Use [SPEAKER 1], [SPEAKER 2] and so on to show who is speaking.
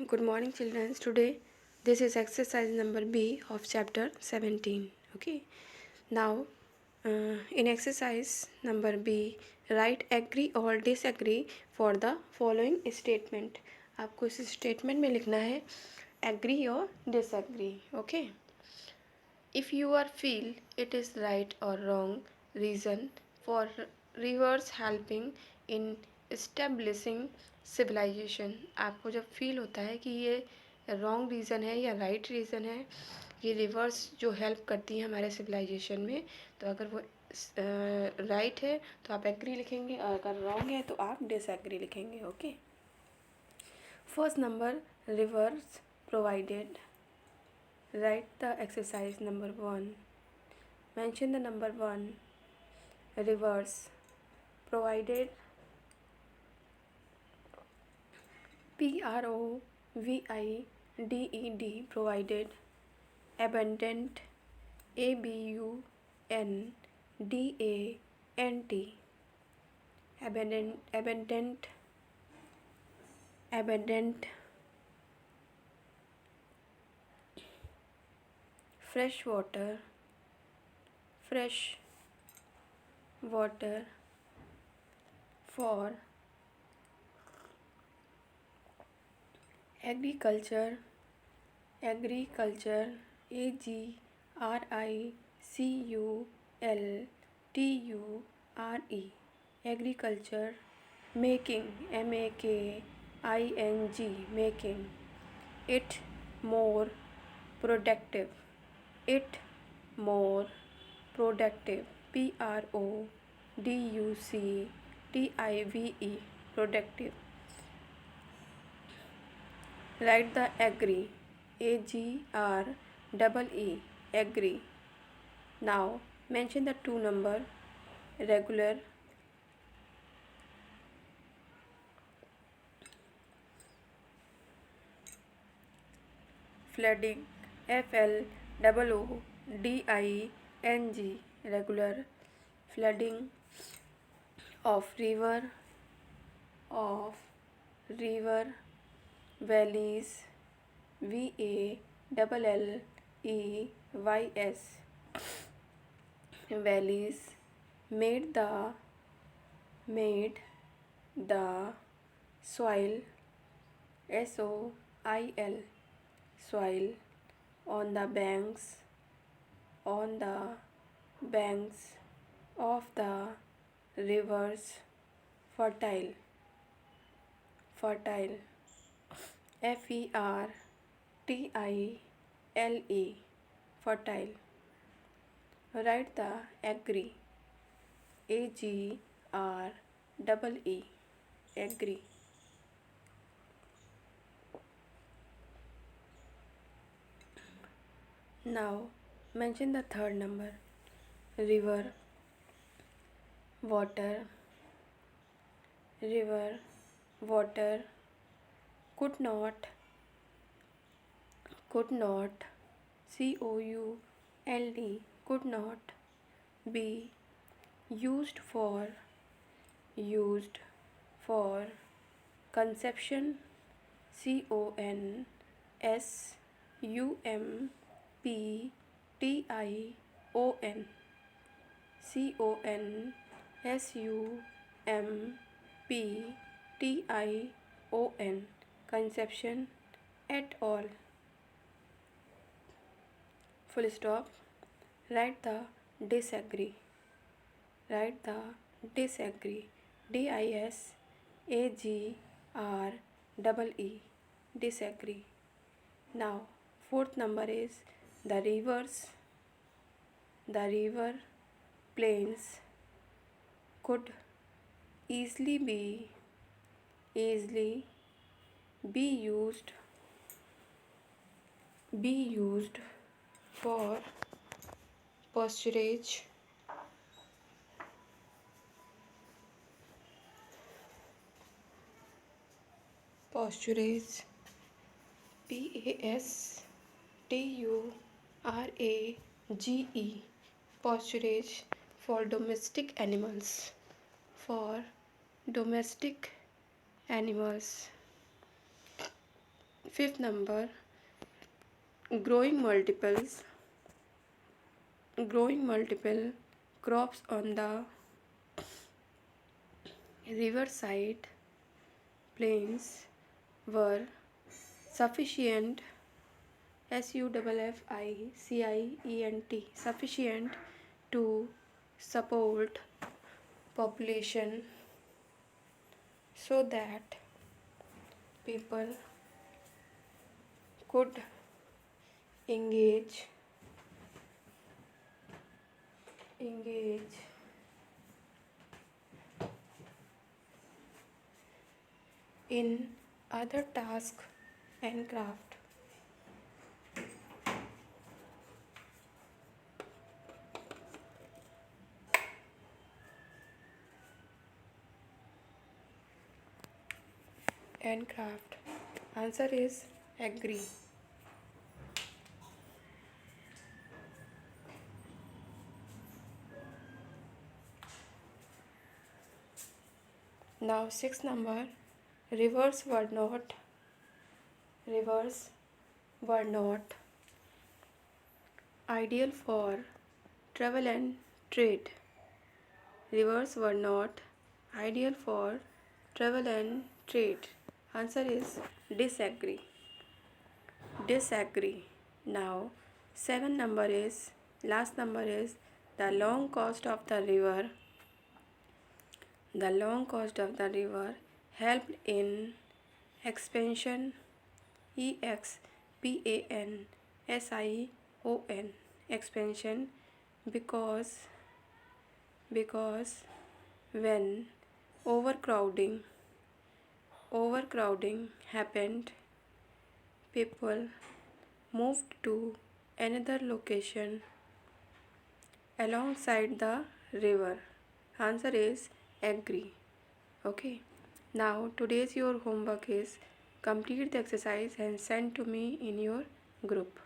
[SPEAKER 1] Good morning, children. Today, this is exercise number B of chapter 17. Okay. Now, in exercise number B, write agree or disagree for the following statement. आपको इस statement में लिखना है agree or disagree. Okay. If you are feel it is right or wrong reason for rivers helping in establishing civilization, आपको जब feel होता है कि ये रॉन्ग रीज़न है या राइट रीज़न है, ये रिवर्स जो हेल्प करती हैं हमारे सिविलाइजेशन में, तो अगर वो राइट है तो आप एग्री लिखेंगे और अगर रॉन्ग है तो आप डिसएग्री लिखेंगे. Okay. First number, reverse provided. Write the exercise number 1. Mention the number 1. Rivers provided. PROVIDED provided. Abundant. ABUNDANT. Abundant. Fresh water for agriculture. AGRICULTURE. Agriculture. Making. Making it more productive. Productive. Productive. Write the agree. Agree. Now mention the 2 number. Regular. Flooding. FLOODING. Regular. Flooding of river. Valleys. VALLEYS. Valleys. Made the soil. SOIL. Soil on the banks of the rivers fertile. FERTILE. Fertile. Write the agree. AGREE. Agree. Now mention the 3rd number. River. Water. Could not. COULD. Could not be used for conception. CONSUMPTION. Conception at all. Full stop. Write the disagree. DISAGREE. Disagree. Now 4th number is the rivers. The river plains could easily be used for pasturage. PASTURAGE. Pasturage for domestic animals. Fifth number, growing multiples, growing multiple crops on the riverside plains were sufficient, SUFFICIENT, sufficient to support population so that people could engage in other tasks and craft. Answer is agree. Now sixth number, rivers were not ideal for travel and trade. Rivers were not ideal for travel and trade. Answer is disagree. Disagree. Now, last number is the long coast of the river. The long coast of the river helped in expansion, EXPANSION, expansion, because when overcrowding happened, people moved to another location alongside the river. Answer is agree. Okay. Now today's your homework is complete the exercise and send to me in your group.